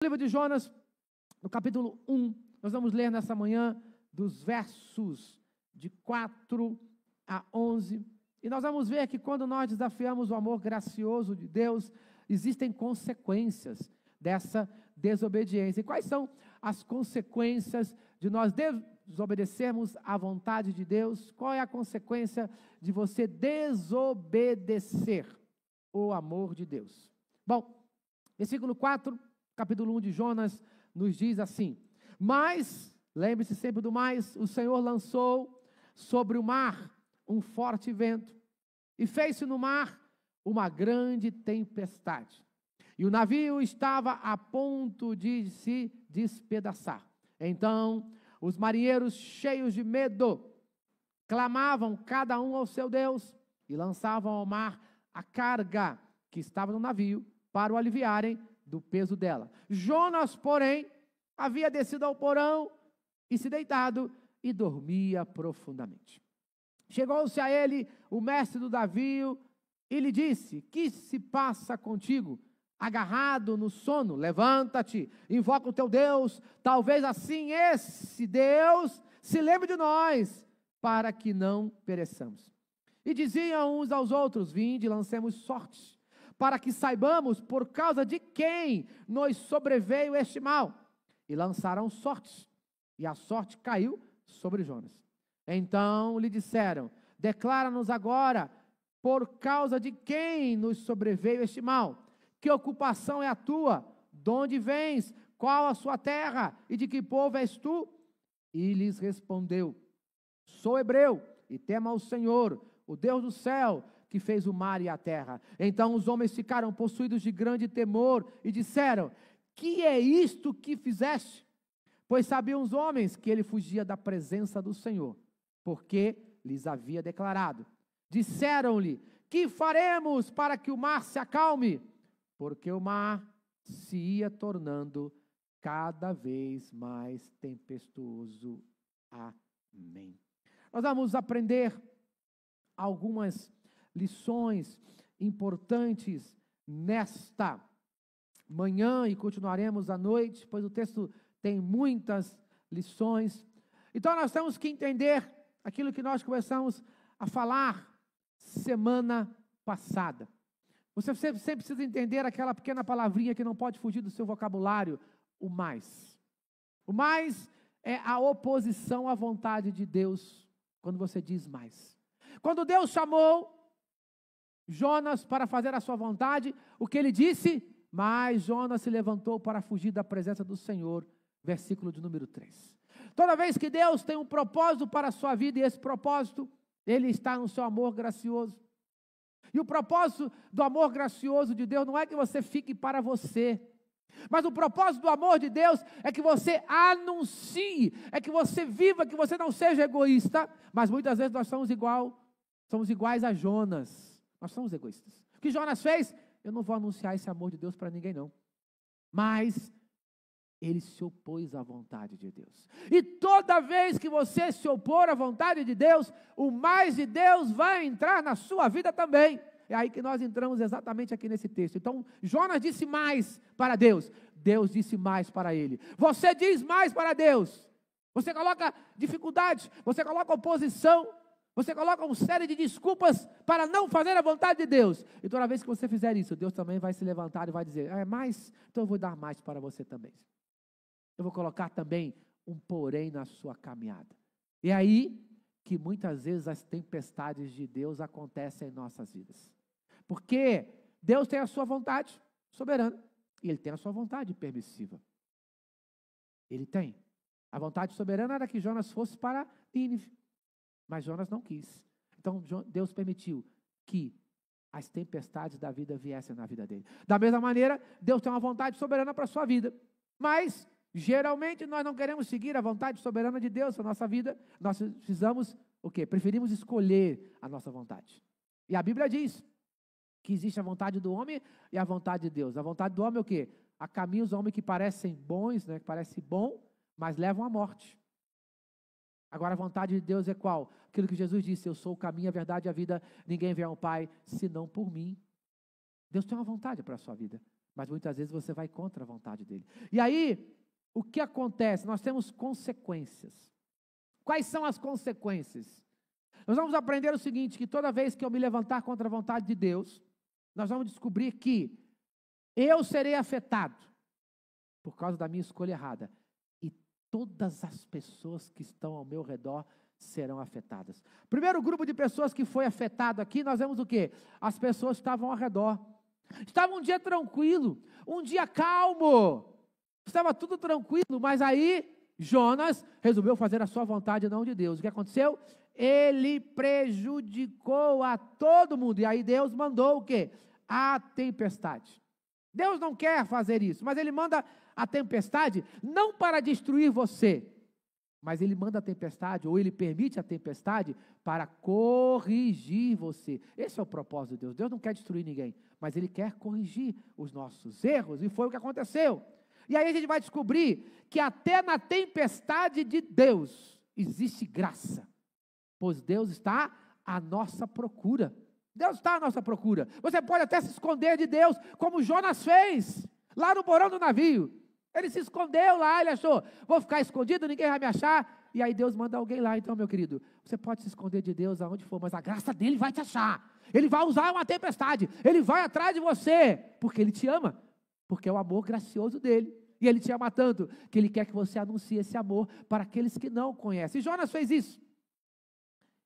livro de Jonas, no capítulo 1, nós vamos ler nessa manhã dos versos de 4 a 11, e nós vamos ver que quando nós desafiamos o amor gracioso de Deus, existem consequências dessa desobediência. E quais são as consequências de nós desobedecermos à vontade de Deus? Qual é a consequência de você desobedecer o amor de Deus? Bom, versículo 4, capítulo 1 de Jonas, nos diz assim: mas, lembre-se sempre do mais, o Senhor lançou sobre o mar um forte vento, e fez-se no mar uma grande tempestade, e o navio estava a ponto de se despedaçar. Então, os marinheiros, cheios de medo, clamavam cada um ao seu Deus, e lançavam ao mar a carga que estava no navio, para o aliviarem do peso dela. Jonas, porém, havia descido ao porão e se deitado e dormia profundamente. Chegou-se a ele o mestre do navio e lhe disse: que se passa contigo, agarrado no sono? Levanta-te, invoca o teu Deus, talvez assim esse Deus se lembre de nós, para que não pereçamos. E diziam uns aos outros: vinde, lancemos sortes, para que saibamos por causa de quem nos sobreveio este mal. E lançaram sortes, e a sorte caiu sobre Jonas. Então lhe disseram: declara-nos agora por causa de quem nos sobreveio este mal. Que ocupação é a tua? De onde vens? Qual a sua terra? E de que povo és tu? E lhes respondeu: sou hebreu, e temo ao Senhor, o Deus do céu, que fez o mar e a terra. Então os homens ficaram possuídos de grande temor e disseram: que é isto que fizeste? Pois sabiam os homens que ele fugia da presença do Senhor, porque lhes havia declarado. Disseram-lhe: que faremos para que o mar se acalme? Porque o mar se ia tornando cada vez mais tempestuoso. Amém. Nós vamos aprender algumas lições importantes nesta manhã e continuaremos à noite, pois o texto tem muitas lições. Então nós temos que entender aquilo que nós começamos a falar semana passada. Você sempre precisa entender aquela pequena palavrinha que não pode fugir do seu vocabulário: o mais. O mais é a oposição à vontade de Deus, quando você diz mais. Quando Deus chamou Jonas para fazer a sua vontade, o que ele disse? Mas Jonas se levantou para fugir da presença do Senhor, versículo de número 3. Toda vez que Deus tem um propósito para a sua vida, e esse propósito, ele está no seu amor gracioso. E o propósito do amor gracioso de Deus não é que você fique para você, mas o propósito do amor de Deus é que você anuncie, é que você viva, que você não seja egoísta. Mas muitas vezes nós somos iguais a Jonas. Nós somos egoístas. O que Jonas fez? Eu não vou anunciar esse amor de Deus para ninguém não. Mas ele se opôs à vontade de Deus. E toda vez que você se opor à vontade de Deus, o mais de Deus vai entrar na sua vida também. É aí que nós entramos exatamente aqui nesse texto. Então, Jonas disse mais para Deus, Deus disse mais para ele. Você diz mais para Deus. Você coloca dificuldades, você coloca oposição, você coloca uma série de desculpas para não fazer a vontade de Deus. E toda vez que você fizer isso, Deus também vai se levantar e vai dizer: é mais? Então eu vou dar mais para você também. Eu vou colocar também um porém na sua caminhada. E é aí que muitas vezes as tempestades de Deus acontecem em nossas vidas. Porque Deus tem a sua vontade soberana e Ele tem a sua vontade permissiva. Ele tem. A vontade soberana era que Jonas fosse para Nínive, mas Jonas não quis. Então Deus permitiu que as tempestades da vida viessem na vida dele. Da mesma maneira, Deus tem uma vontade soberana para a sua vida, mas geralmente nós não queremos seguir a vontade soberana de Deus para a nossa vida. Nós precisamos o quê? Preferimos escolher a nossa vontade. E a Bíblia diz que existe a vontade do homem e a vontade de Deus. A vontade do homem é o quê? Há caminhos do homem que parecem bons, né, que parecem bom, mas levam à morte. Agora a vontade de Deus é qual? Aquilo que Jesus disse: eu sou o caminho, a verdade e a vida, ninguém vem ao Pai senão por mim. Deus tem uma vontade para a sua vida, mas muitas vezes você vai contra a vontade dele. E aí, o que acontece? Nós temos consequências. Quais são as consequências? Nós vamos aprender o seguinte, que toda vez que eu me levantar contra a vontade de Deus, nós vamos descobrir que eu serei afetado por causa da minha escolha errada. E todas as pessoas que estão ao meu redor serão afetadas. Primeiro grupo de pessoas que foi afetado aqui, nós vemos o quê? As pessoas que estavam ao redor. Estava um dia tranquilo, um dia calmo. Estava tudo tranquilo, mas aí Jonas resolveu fazer a sua vontade e não de Deus. O que aconteceu? Ele prejudicou a todo mundo. E aí Deus mandou o quê? A tempestade. Deus não quer fazer isso, mas Ele manda a tempestade não para destruir você, mas Ele manda a tempestade, ou Ele permite a tempestade para corrigir você. Esse é o propósito de Deus. Deus não quer destruir ninguém, mas Ele quer corrigir os nossos erros, e foi o que aconteceu. E aí a gente vai descobrir que até na tempestade de Deus existe graça, pois Deus está à nossa procura. Deus está à nossa procura. Você pode até se esconder de Deus, como Jonas fez, lá no porão do navio. Ele se escondeu lá, ele achou, vou ficar escondido, ninguém vai me achar. E aí Deus manda alguém lá. Então, meu querido, você pode se esconder de Deus aonde for, mas a graça dele vai te achar. Ele vai usar uma tempestade, ele vai atrás de você, porque ele te ama, porque é o amor gracioso dele. E ele te ama tanto, que ele quer que você anuncie esse amor para aqueles que não conhecem. E Jonas fez isso.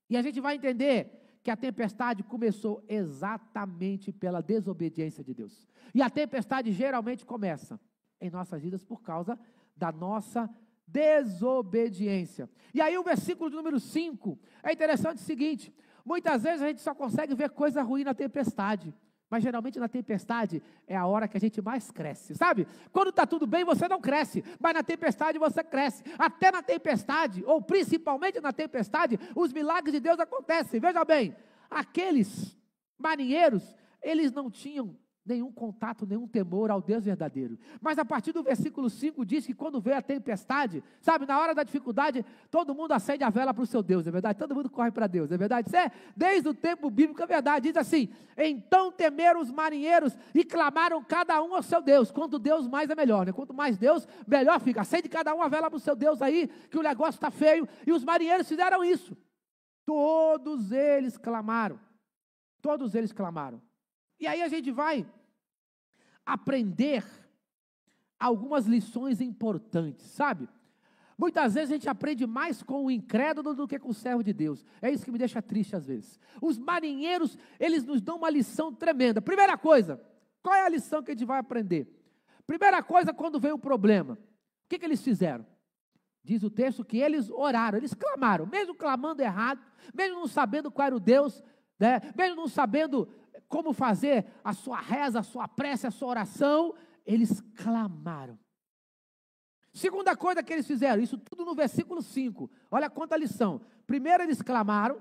E a gente vai entender que a tempestade começou exatamente pela desobediência de Deus. E a tempestade geralmente começa em nossas vidas por causa da nossa desobediência. E aí o versículo de número 5 é interessante o seguinte: muitas vezes a gente só consegue ver coisa ruim na tempestade, mas geralmente na tempestade é a hora que a gente mais cresce, sabe? Quando está tudo bem você não cresce, mas na tempestade você cresce. Até na tempestade, ou principalmente na tempestade, os milagres de Deus acontecem. Veja bem, aqueles marinheiros, eles não tinham nenhum contato, nenhum temor ao Deus verdadeiro. Mas a partir do versículo 5 diz que quando veio a tempestade, sabe, na hora da dificuldade, todo mundo acende a vela para o seu Deus, é verdade? Todo mundo corre para Deus, é verdade? Isso é desde o tempo bíblico, é verdade. Diz assim: então temeram os marinheiros e clamaram cada um ao seu Deus. Quanto Deus mais é melhor, né? Quanto mais Deus, melhor fica. Acende cada um a vela para o seu Deus aí, que o negócio está feio. E os marinheiros fizeram isso. Todos eles clamaram. Todos eles clamaram. E aí a gente vai aprender algumas lições importantes, sabe? Muitas vezes a gente aprende mais com o incrédulo do que com o servo de Deus. É isso que me deixa triste às vezes. Os marinheiros, eles nos dão uma lição tremenda. Primeira coisa, qual é a lição que a gente vai aprender? Primeira coisa, quando veio o problema, o que eles fizeram? Diz o texto que eles oraram, eles clamaram, mesmo clamando errado, mesmo não sabendo qual era o Deus, né? Mesmo não sabendo como fazer a sua reza, a sua prece, a sua oração, eles clamaram. Segunda coisa que eles fizeram, isso tudo no versículo 5, olha quanta lição. Primeiro eles clamaram,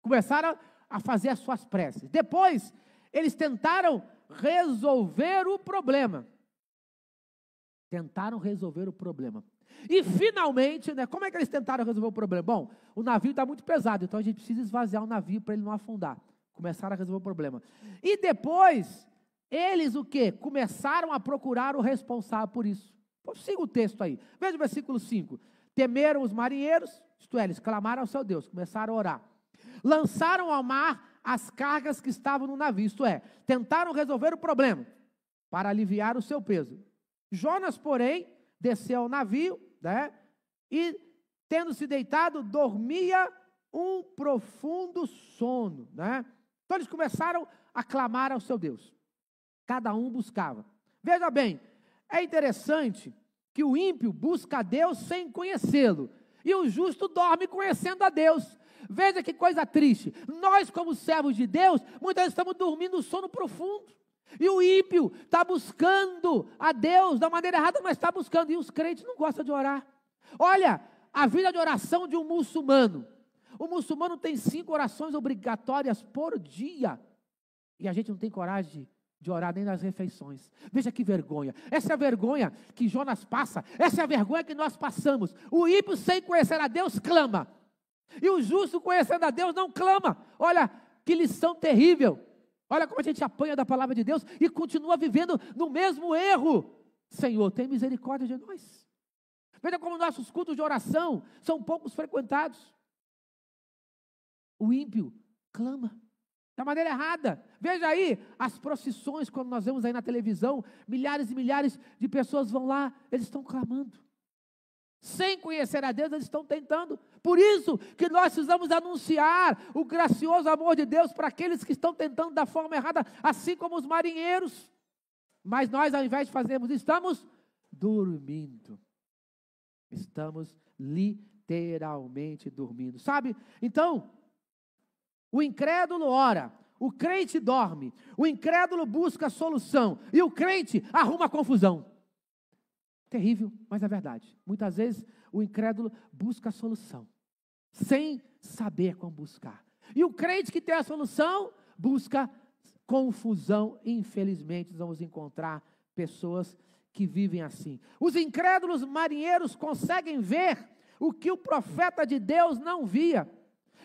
começaram a fazer as suas preces. Depois, eles tentaram resolver o problema. Tentaram resolver o problema. E finalmente, né, como é que eles tentaram resolver o problema? Bom, o navio está muito pesado, então a gente precisa esvaziar o navio para ele não afundar. Começaram a resolver o problema. E depois, eles o quê? Começaram a procurar o responsável por isso. Siga o texto aí. Veja o versículo 5. Temeram os marinheiros, isto é, eles clamaram ao seu Deus, começaram a orar. Lançaram ao mar as cargas que estavam no navio, isto é, tentaram resolver o problema para aliviar o seu peso. Jonas, porém, desceu ao navio, né, e, tendo se deitado, dormia um profundo sono, né? Então eles começaram a clamar ao seu Deus. Cada um buscava. Veja bem, é interessante que o ímpio busca a Deus sem conhecê-lo, e o justo dorme conhecendo a Deus. Veja que coisa triste. Nós, como servos de Deus, muitas vezes estamos dormindo um sono profundo. E o ímpio está buscando a Deus da maneira errada, mas está buscando. E os crentes não gostam de orar. Olha, a vida de oração de um muçulmano. O muçulmano tem 5 orações obrigatórias por dia. E a gente não tem coragem de orar nem nas refeições. Veja que vergonha. Essa é a vergonha que Jonas passa. Essa é a vergonha que nós passamos. O ímpio, sem conhecer a Deus, clama. E o justo, conhecendo a Deus, não clama. Olha, que lição terrível. Olha como a gente apanha da palavra de Deus e continua vivendo no mesmo erro. Senhor, tem misericórdia de nós. Veja como nossos cultos de oração são poucos frequentados. O ímpio clama da maneira errada. Veja aí as procissões, quando nós vemos aí na televisão, milhares e milhares de pessoas vão lá, eles estão clamando. Sem conhecer a Deus, eles estão tentando. Por isso que nós precisamos anunciar o gracioso amor de Deus para aqueles que estão tentando da forma errada, assim como os marinheiros. Mas nós, ao invés de fazermos, estamos dormindo. Estamos literalmente dormindo. Sabe? Então, o incrédulo ora, o crente dorme, o incrédulo busca solução e o crente arruma confusão. Terrível, mas é verdade. Muitas vezes o incrédulo busca a solução, sem saber como buscar. E o crente que tem a solução, busca confusão. Infelizmente, nós vamos encontrar pessoas que vivem assim. Os incrédulos marinheiros conseguem ver o que o profeta de Deus não via.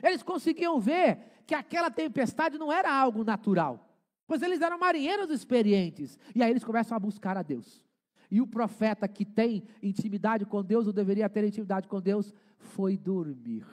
Eles conseguiam ver que aquela tempestade não era algo natural, pois eles eram marinheiros experientes. E aí eles começam a buscar a Deus. E o profeta que tem intimidade com Deus, ou deveria ter intimidade com Deus, foi dormir.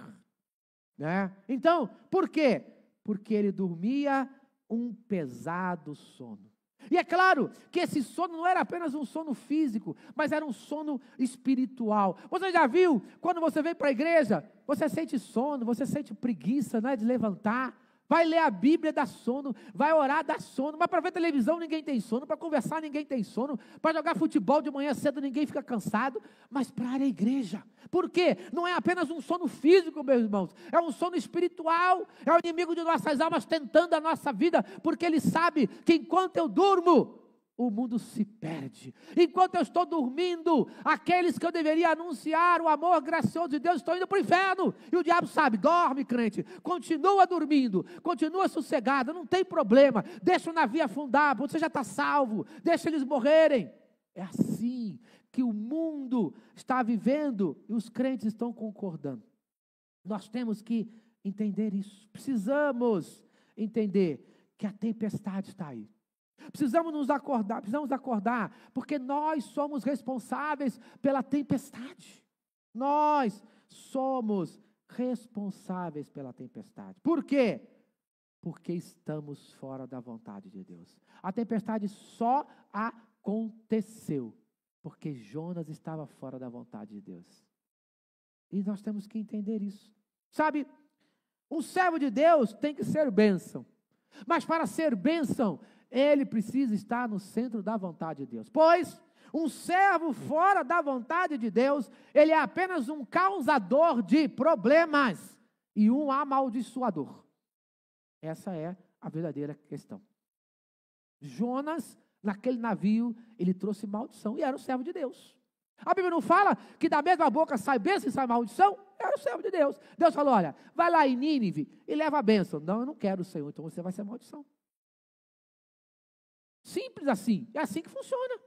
Né? Então, por quê? Porque ele dormia um pesado sono. E é claro que esse sono não era apenas um sono físico, mas era um sono espiritual. Você já viu, quando você vem para a igreja, você sente sono, você sente preguiça, né, de levantar. Vai ler a Bíblia, dá sono, vai orar, dá sono, mas para ver televisão ninguém tem sono, para conversar ninguém tem sono, para jogar futebol de manhã cedo ninguém fica cansado, mas para ir à igreja. Por quê? Não é apenas um sono físico, meus irmãos, é um sono espiritual, é o inimigo de nossas almas tentando a nossa vida, porque ele sabe que enquanto eu durmo, o mundo se perde. Enquanto eu estou dormindo, aqueles que eu deveria anunciar o amor gracioso de Deus estão indo para o inferno. E o diabo sabe, dorme crente, continua dormindo, continua sossegado, não tem problema, deixa o navio afundar, você já está salvo, deixa eles morrerem. É assim que o mundo está vivendo e os crentes estão concordando. Nós temos que entender isso, precisamos entender que a tempestade está aí. Precisamos acordar, porque nós somos responsáveis pela tempestade. Nós somos responsáveis pela tempestade. Por quê? Porque estamos fora da vontade de Deus. A tempestade só aconteceu porque Jonas estava fora da vontade de Deus. E nós temos que entender isso. Sabe, um servo de Deus tem que ser bênção. Mas para ser bênção, ele precisa estar no centro da vontade de Deus. Pois um servo fora da vontade de Deus, ele é apenas um causador de problemas e um amaldiçoador. Essa é a verdadeira questão. Jonas, naquele navio, ele trouxe maldição e era o servo de Deus. A Bíblia não fala que da mesma boca sai bênção e sai maldição? Era o servo de Deus. Deus falou, olha, vai lá em Nínive e leva a bênção. Não, eu não quero, Senhor, então você vai ser maldição. Simples assim, é assim que funciona.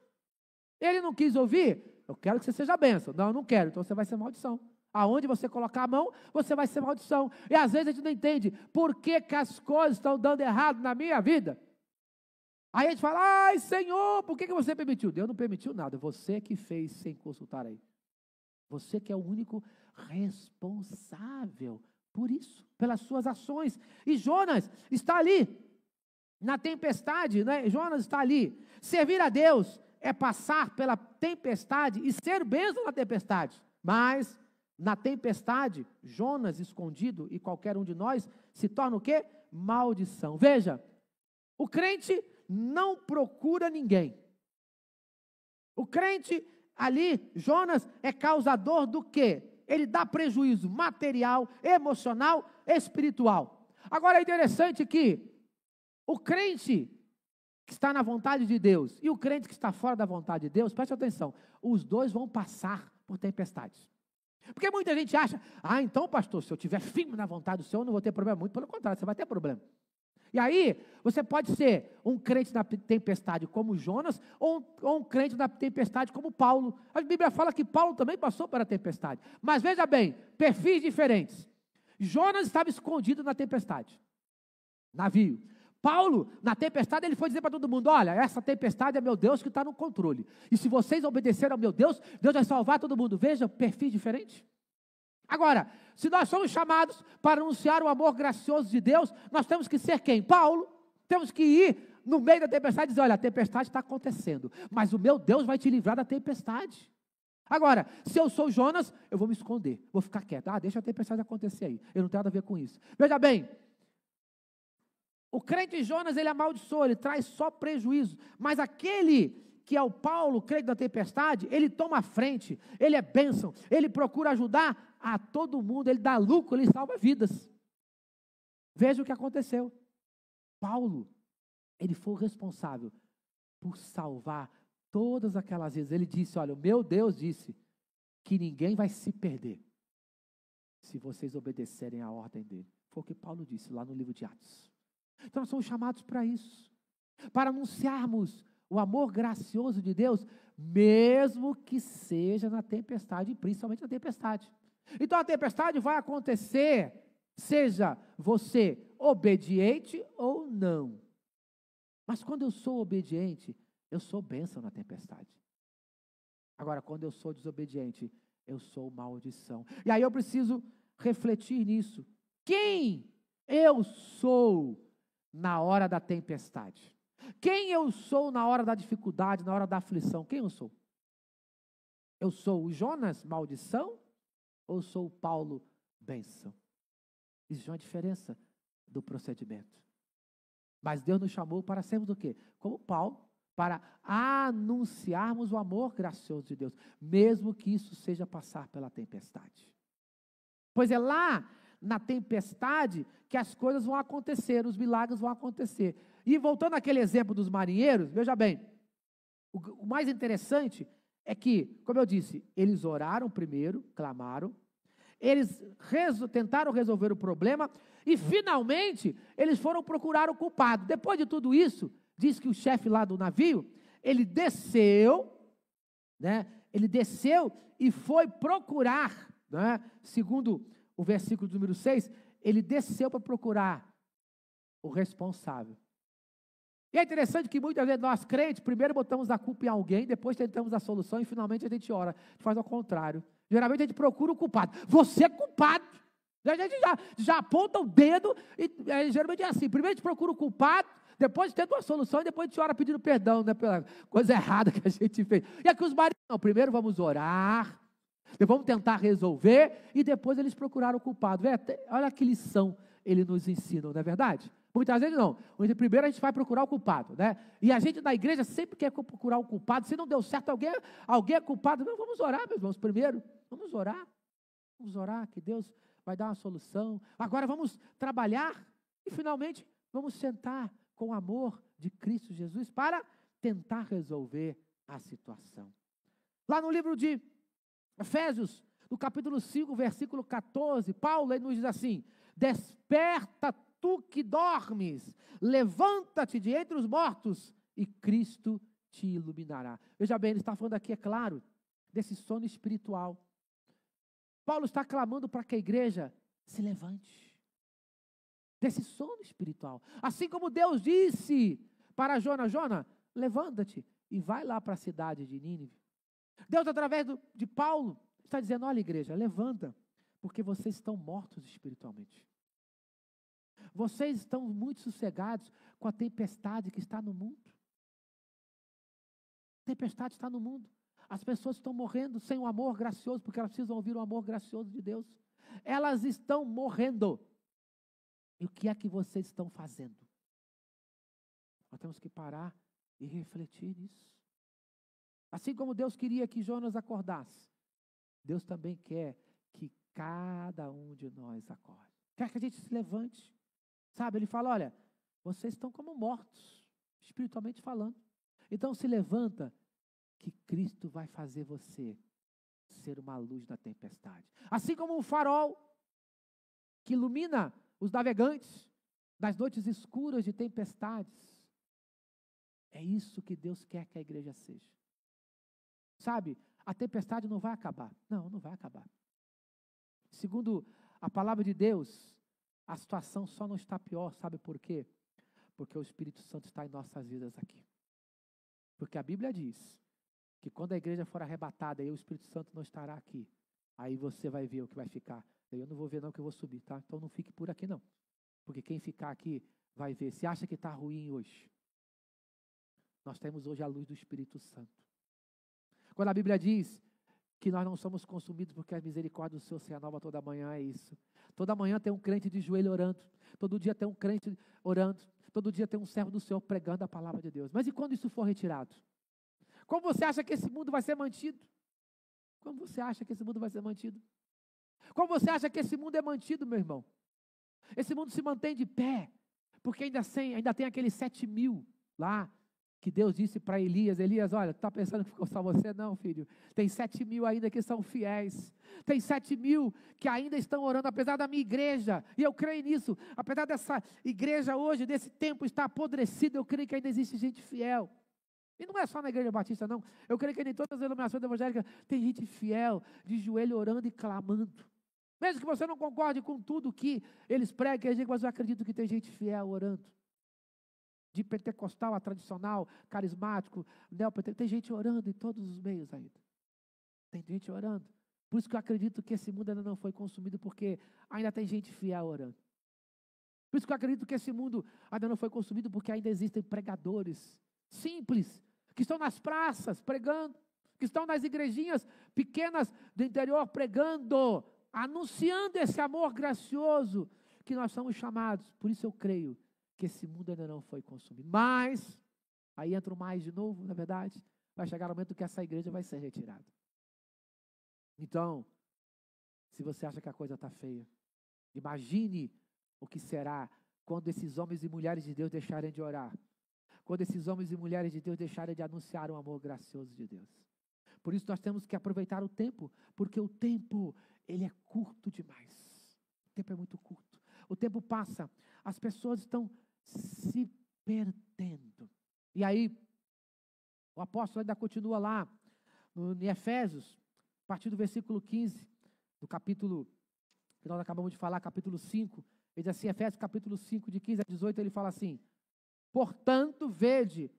Ele não quis ouvir, eu quero que você seja bênção. Não, eu não quero, então você vai ser maldição. Aonde você colocar a mão, você vai ser maldição. E às vezes a gente não entende por que as coisas estão dando errado na minha vida. Aí a gente fala, ai Senhor, por que você permitiu? Deus não permitiu nada, você que fez sem consultar aí. Você que é o único responsável por isso, pelas suas ações. E Jonas está ali, na tempestade, né? Jonas está ali. Servir a Deus é passar pela tempestade e ser bênção na tempestade. Mas, na tempestade, Jonas escondido e qualquer um de nós se torna o quê? Maldição. Veja, o crente não procura ninguém. O crente ali, Jonas, é causador do quê? Ele dá prejuízo material, emocional, espiritual. Agora é interessante que o crente que está na vontade de Deus e o crente que está fora da vontade de Deus, preste atenção, os dois vão passar por tempestades. Porque muita gente acha, então pastor, se eu tiver firme na vontade do Senhor, eu não vou ter problema. Muito pelo contrário, você vai ter problema. E aí, você pode ser um crente na tempestade como Jonas, ou um crente na tempestade como Paulo. A Bíblia fala que Paulo também passou pela tempestade. Mas veja bem, perfis diferentes. Jonas estava escondido na tempestade, navio. Paulo, na tempestade, ele foi dizer para todo mundo, olha, essa tempestade é meu Deus que está no controle. E se vocês obedecerem ao meu Deus, Deus vai salvar todo mundo. Veja, perfil diferente. Agora, se nós somos chamados para anunciar o amor gracioso de Deus, nós temos que ser quem? Paulo. Temos que ir no meio da tempestade e dizer, olha, a tempestade está acontecendo, mas o meu Deus vai te livrar da tempestade. Agora, se eu sou Jonas, eu vou me esconder, vou ficar quieto. Deixa a tempestade acontecer aí, eu não tenho nada a ver com isso. Veja bem, o crente Jonas, ele amaldiçoa, ele traz só prejuízo, mas aquele que é o Paulo, crente da tempestade, ele toma a frente, ele é bênção, ele procura ajudar a todo mundo, ele dá lucro, ele salva vidas. Veja o que aconteceu. Paulo, ele foi o responsável por salvar todas aquelas vezes. Ele disse, olha, o meu Deus disse que ninguém vai se perder se vocês obedecerem à ordem dele. Foi o que Paulo disse lá no livro de Atos. Então nós somos chamados para isso, para anunciarmos o amor gracioso de Deus, mesmo que seja na tempestade, principalmente na tempestade. Então a tempestade vai acontecer, seja você obediente ou não. Mas quando eu sou obediente, eu sou bênção na tempestade. Agora, quando eu sou desobediente, eu sou maldição. E aí eu preciso refletir nisso. Quem eu sou na hora da tempestade? Quem eu sou na hora da dificuldade, na hora da aflição? Quem eu sou? Eu sou o Jonas, maldição? Ou sou o Paulo, bênção? Existe uma diferença do procedimento. Mas Deus nos chamou para sermos o quê? Como Paulo, para anunciarmos o amor gracioso de Deus, mesmo que isso seja passar pela tempestade. Pois é lá na tempestade que as coisas vão acontecer, os milagres vão acontecer. E voltando àquele exemplo dos marinheiros, veja bem, o mais interessante é que, como eu disse, eles oraram primeiro, clamaram, eles tentaram resolver o problema e, finalmente, eles foram procurar o culpado. Depois de tudo isso, diz que o chefe lá do navio, ele desceu, né? Ele desceu e foi procurar, né? Segundo o versículo número 6, ele desceu para procurar o responsável. E é interessante que muitas vezes nós crentes, primeiro botamos a culpa em alguém, depois tentamos a solução e finalmente a gente ora, faz ao contrário. Geralmente a gente procura o culpado. Você é culpado. A gente já aponta o dedo e geralmente é assim. Primeiro a gente procura o culpado, depois tenta uma solução e depois a gente ora pedindo perdão, né, pela coisa errada que a gente fez. E aqui os maridos, não, primeiro vamos orar, vamos tentar resolver e depois eles procuraram o culpado. Olha que lição eles nos ensinam, não é verdade? Muitas vezes não. Primeiro a gente vai procurar o culpado, né? E a gente da igreja sempre quer procurar o culpado. Se não deu certo, alguém é culpado. Não, vamos orar, meus irmãos, primeiro. Vamos orar, que Deus vai dar uma solução. Agora vamos trabalhar e finalmente vamos sentar com o amor de Cristo Jesus para tentar resolver a situação. Lá no livro de Efésios, no capítulo 5, versículo 14, Paulo ele nos diz assim: desperta tu que dormes, levanta-te de entre os mortos e Cristo te iluminará. Veja bem, ele está falando aqui, é claro, desse sono espiritual. Paulo está clamando para que a igreja se levante desse sono espiritual. Assim como Deus disse para Jonas, levanta-te e vai lá para a cidade de Nínive. Deus, através de Paulo, está dizendo, olha igreja, levanta, porque vocês estão mortos espiritualmente. Vocês estão muito sossegados com a tempestade que está no mundo. A tempestade está no mundo. As pessoas estão morrendo sem o amor gracioso, porque elas precisam ouvir o amor gracioso de Deus. Elas estão morrendo. E o que é que vocês estão fazendo? Nós temos que parar e refletir nisso. Assim como Deus queria que Jonas acordasse, Deus também quer que cada um de nós acorde. Quer que a gente se levante. Sabe, ele fala, olha, vocês estão como mortos, espiritualmente falando. Então se levanta, que Cristo vai fazer você ser uma luz na tempestade. Assim como um farol que ilumina os navegantes nas noites escuras de tempestades. É isso que Deus quer que a igreja seja. Sabe, a tempestade não vai acabar. Não vai acabar. Segundo a palavra de Deus, a situação só não está pior, sabe por quê? Porque o Espírito Santo está em nossas vidas aqui. Porque a Bíblia diz que quando a igreja for arrebatada e o Espírito Santo não estará aqui, aí você vai ver o que vai ficar. Eu não vou ver não, que eu vou subir, tá? Então não fique por aqui não. Porque quem ficar aqui vai ver. Se acha que está ruim hoje, nós temos hoje a luz do Espírito Santo. Quando a Bíblia diz que nós não somos consumidos porque a misericórdia do Senhor se renova toda manhã, é isso. Toda manhã tem um crente de joelho orando. Todo dia tem um crente orando. Todo dia tem um servo do Senhor pregando a palavra de Deus. Mas e quando isso for retirado? Como você acha que esse mundo vai ser mantido? Como você acha que esse mundo vai ser mantido? Como você acha que esse mundo é mantido, meu irmão? Esse mundo se mantém de pé, porque ainda tem aqueles 7.000 lá, que Deus disse para Elias, olha, está pensando que ficou só você? Não, filho, tem 7.000 ainda que são fiéis, tem 7.000 que ainda estão orando, apesar da minha igreja, e eu creio nisso, apesar dessa igreja hoje, desse tempo estar apodrecida, eu creio que ainda existe gente fiel. E não é só na igreja batista, não. Eu creio que em todas as denominações evangélicas tem gente fiel, de joelho orando e clamando. Mesmo que você não concorde com tudo que eles pregam, mas eu acredito que tem gente fiel orando. De pentecostal a tradicional, carismático, neopentecostal, tem gente orando em todos os meios ainda. Tem gente orando. Por isso que eu acredito que esse mundo ainda não foi consumido, porque ainda tem gente fiel orando. Por isso que eu acredito que esse mundo ainda não foi consumido, porque ainda existem pregadores simples, que estão nas praças pregando, que estão nas igrejinhas pequenas do interior pregando, anunciando esse amor gracioso que nós somos chamados. Por isso eu creio que esse mundo ainda não foi consumido. Mas, aí entra o mais de novo, na verdade, vai chegar o momento que essa igreja vai ser retirada. Então, se você acha que a coisa está feia, imagine o que será quando esses homens e mulheres de Deus deixarem de orar. Quando esses homens e mulheres de Deus deixarem de anunciar o amor gracioso de Deus. Por isso nós temos que aproveitar o tempo, porque o tempo, ele é curto demais. O tempo é muito curto. O tempo passa, as pessoas estão se perdendo. E aí, o apóstolo ainda continua lá, em Efésios, a partir do versículo 15, do capítulo, que nós acabamos de falar, capítulo 5, ele diz assim, Efésios capítulo 5, de 15 a 18, ele fala assim, portanto, vede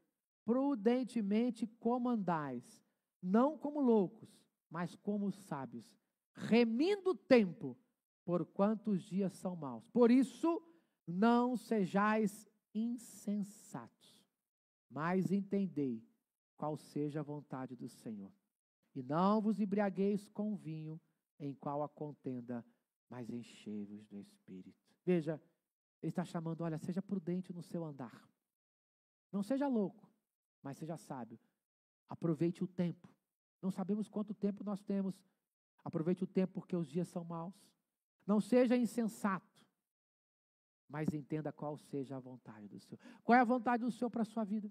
prudentemente como andais, não como loucos, mas como sábios, remindo o tempo, porquanto os dias são maus. Por isso, não sejais insensatos, mas entendei qual seja a vontade do Senhor. E não vos embriagueis com vinho, em qual a contenda, mas enchei-vos do Espírito. Veja, ele está chamando, olha, seja prudente no seu andar. Não seja louco, mas seja sábio. Aproveite o tempo. Não sabemos quanto tempo nós temos. Aproveite o tempo porque os dias são maus. Não seja insensato, mas entenda qual seja a vontade do Senhor. Qual é a vontade do Senhor para a sua vida?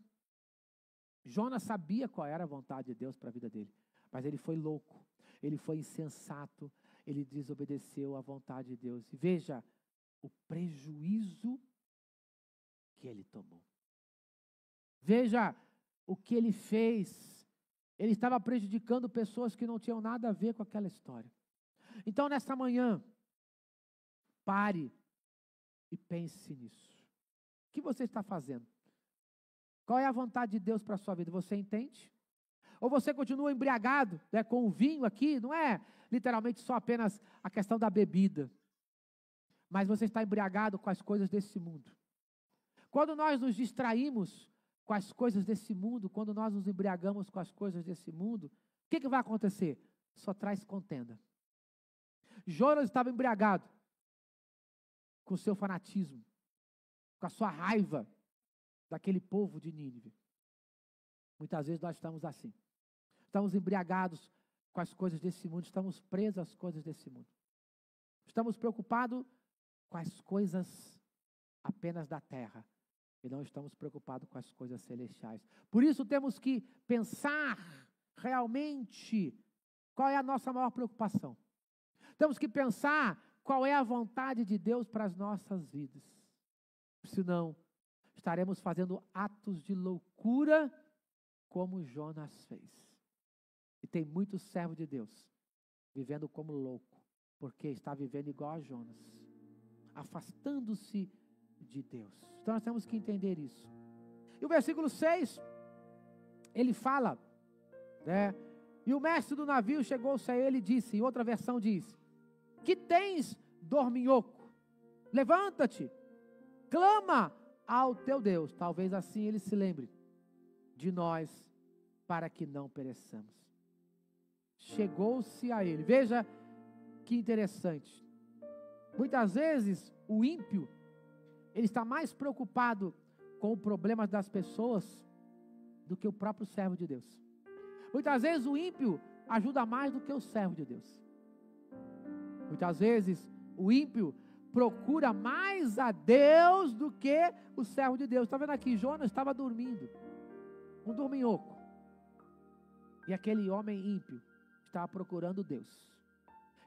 Jonas sabia qual era a vontade de Deus para a vida dele, mas ele foi louco, ele foi insensato, ele desobedeceu à vontade de Deus. E veja o prejuízo que ele tomou. Veja o que ele fez. Ele estava prejudicando pessoas que não tinham nada a ver com aquela história. Então, nesta manhã, pare e pense nisso. O que você está fazendo? Qual é a vontade de Deus para a sua vida? Você entende? Ou você continua embriagado, né, com o vinho aqui? Não é literalmente só apenas a questão da bebida. Mas você está embriagado com as coisas desse mundo. Quando nós nos distraímos com as coisas desse mundo, quando nós nos embriagamos com as coisas desse mundo, o que vai acontecer? Só traz contenda. Jonas estava embriagado com o seu fanatismo, com a sua raiva daquele povo de Nínive. Muitas vezes nós estamos assim. Estamos embriagados com as coisas desse mundo, estamos presos às coisas desse mundo. Estamos preocupados com as coisas apenas da terra e não estamos preocupados com as coisas celestiais. Por isso temos que pensar realmente qual é a nossa maior preocupação. Temos que pensar qual é a vontade de Deus para as nossas vidas. Senão, estaremos fazendo atos de loucura como Jonas fez. E tem muitos servos de Deus vivendo como louco, porque está vivendo igual a Jonas, afastando-se de Deus. Então nós temos que entender isso. E o versículo 6, ele fala, né? E o mestre do navio chegou-se a ele e disse, em outra versão diz, que tens, dorminhoco? Levanta-te, clama ao teu Deus. Talvez assim ele se lembre de nós, para que não pereçamos. Chegou-se a ele. Veja que interessante. Muitas vezes o ímpio, ele está mais preocupado com o problema das pessoas do que o próprio servo de Deus. Muitas vezes o ímpio ajuda mais do que o servo de Deus. Muitas vezes o ímpio procura mais a Deus do que o servo de Deus. Está vendo aqui, Jonas estava dormindo, um dorminhoco. E aquele homem ímpio estava procurando Deus.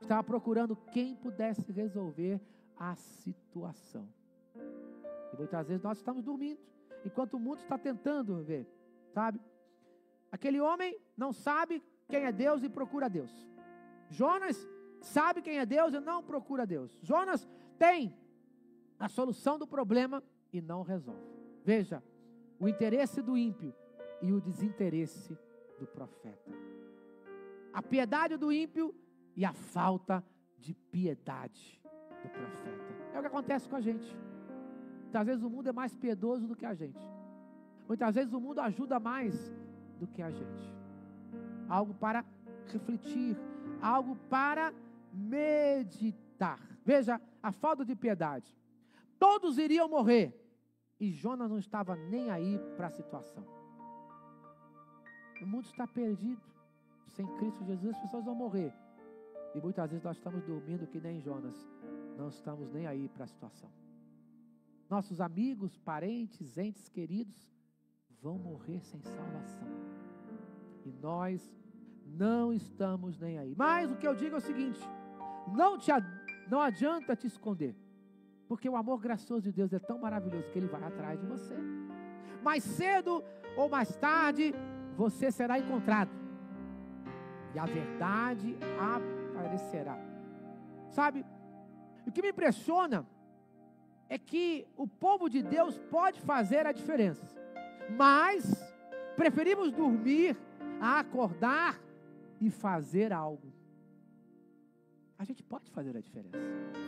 Estava procurando quem pudesse resolver a situação. E muitas vezes nós estamos dormindo, enquanto o mundo está tentando ver, sabe? Aquele homem não sabe quem é Deus e procura Deus. Jonas sabe quem é Deus e não procura Deus. Jonas tem a solução do problema e não resolve. Veja, o interesse do ímpio e o desinteresse do profeta. A piedade do ímpio e a falta de piedade do profeta. É o que acontece com a gente. Muitas vezes o mundo é mais piedoso do que a gente. Muitas vezes o mundo ajuda mais do que a gente. Algo para refletir, algo para meditar. Veja, a falta de piedade. Todos iriam morrer e Jonas não estava nem aí para a situação. O mundo está perdido. Sem Cristo Jesus, as pessoas vão morrer. E muitas vezes nós estamos dormindo que nem Jonas. Não estamos nem aí para a situação. Nossos amigos, parentes, entes queridos vão morrer sem salvação. E nós não estamos nem aí. Mas o que eu digo é o seguinte: não adianta te esconder. Porque o amor gracioso de Deus é tão maravilhoso que Ele vai atrás de você. Mais cedo ou mais tarde, você será encontrado. E a verdade aparecerá. Sabe, o que me impressiona é que o povo de Deus pode fazer a diferença. Mas preferimos dormir a acordar e fazer algo. A gente pode fazer a diferença.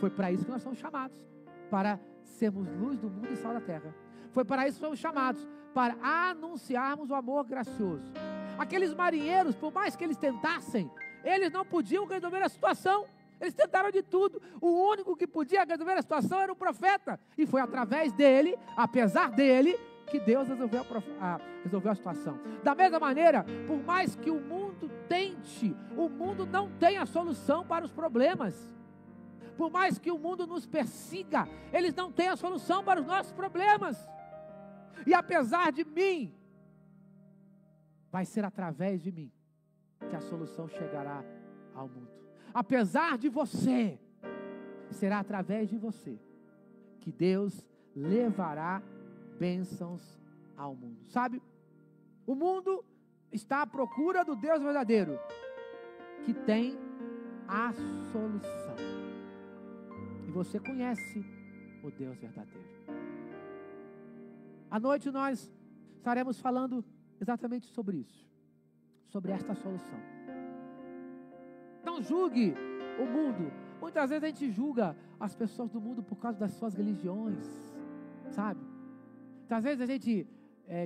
Foi para isso que nós somos chamados. Para sermos luz do mundo e sal da terra. Foi para isso que somos chamados. Para anunciarmos o amor gracioso. Aqueles marinheiros, por mais que eles tentassem, eles não podiam resolver a situação. Eles tentaram de tudo. O único que podia resolver a situação era o profeta. E foi através dele, apesar dele, que Deus resolveu a situação. Da mesma maneira, por mais que o mundo tente, o mundo não tem a solução para os problemas. Por mais que o mundo nos persiga, eles não têm a solução para os nossos problemas. E apesar de mim, vai ser através de mim que a solução chegará ao mundo. Apesar de você, será através de você que Deus levará bênçãos ao mundo. Sabe? O mundo está à procura do Deus verdadeiro, que tem a solução. E você conhece o Deus verdadeiro. À noite nós estaremos falando exatamente sobre isso, sobre esta solução. Não julgue o mundo. Muitas vezes a gente julga as pessoas do mundo por causa das suas religiões, sabe? Muitas vezes a gente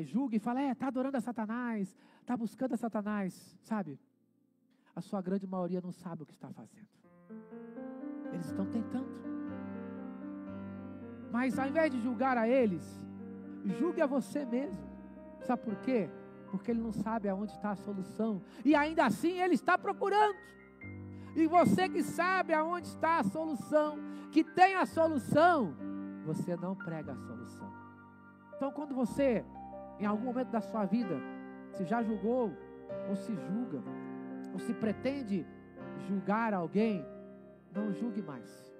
julga e fala, está adorando a Satanás, está buscando a Satanás, sabe? A sua grande maioria não sabe o que está fazendo. Eles estão tentando. Mas ao invés de julgar a eles, julgue a você mesmo. Sabe por quê? Porque ele não sabe aonde está a solução. E ainda assim ele está procurando. E você que sabe aonde está a solução, que tem a solução, você não prega a solução. Então quando você, em algum momento da sua vida, se já julgou, ou se julga, ou se pretende julgar alguém, não julgue mais.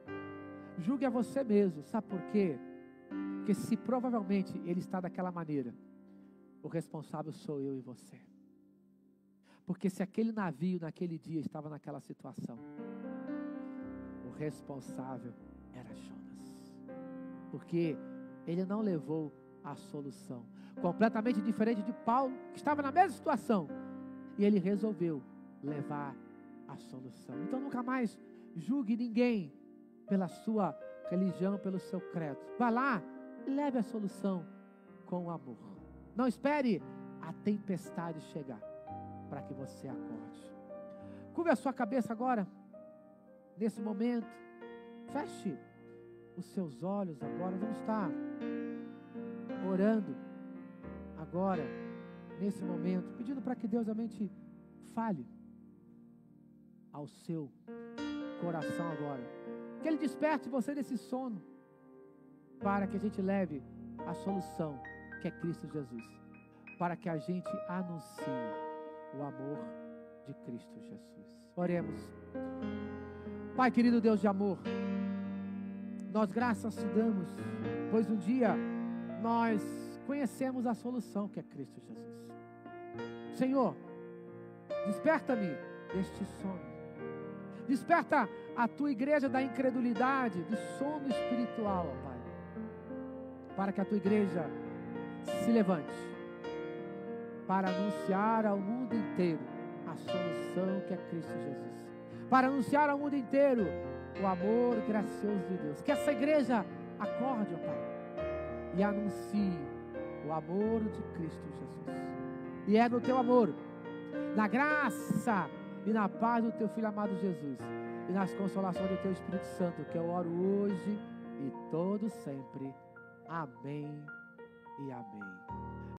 Julgue a você mesmo. Sabe por quê? Porque se provavelmente ele está daquela maneira, o responsável sou eu e você. Porque se aquele navio naquele dia estava naquela situação, o responsável era Jonas. Porque ele não levou a solução. Completamente diferente de Paulo, que estava na mesma situação. E ele resolveu levar a solução. Então nunca mais julgue ninguém pela sua religião, pelo seu credo. Vá lá e leve a solução com amor. Não espere a tempestade chegar para que você acorde. Curve a sua cabeça agora, nesse momento. Feche os seus olhos agora. Vamos estar orando agora, nesse momento, pedindo para que Deus realmente fale ao seu coração agora. Que Ele desperte você desse sono, para que a gente leve a solução, que é Cristo Jesus. Para que a gente anuncie o amor de Cristo Jesus. Oremos. Pai querido, Deus de amor, nós graças te damos, pois um dia nós conhecemos a solução, que é Cristo Jesus. Senhor, desperta-me deste sono. Desperta a tua igreja da incredulidade, do sono espiritual, ó Pai. Para que a tua igreja se levante para anunciar ao mundo inteiro a solução, que é Cristo Jesus. Para anunciar ao mundo inteiro o amor gracioso de Deus. Que essa igreja acorde, ó Pai, e anuncie o amor de Cristo Jesus. E é no teu amor, na graça e na paz do teu Filho amado Jesus, e nas consolações do teu Espírito Santo, que eu oro hoje e todo sempre. Amém e amém.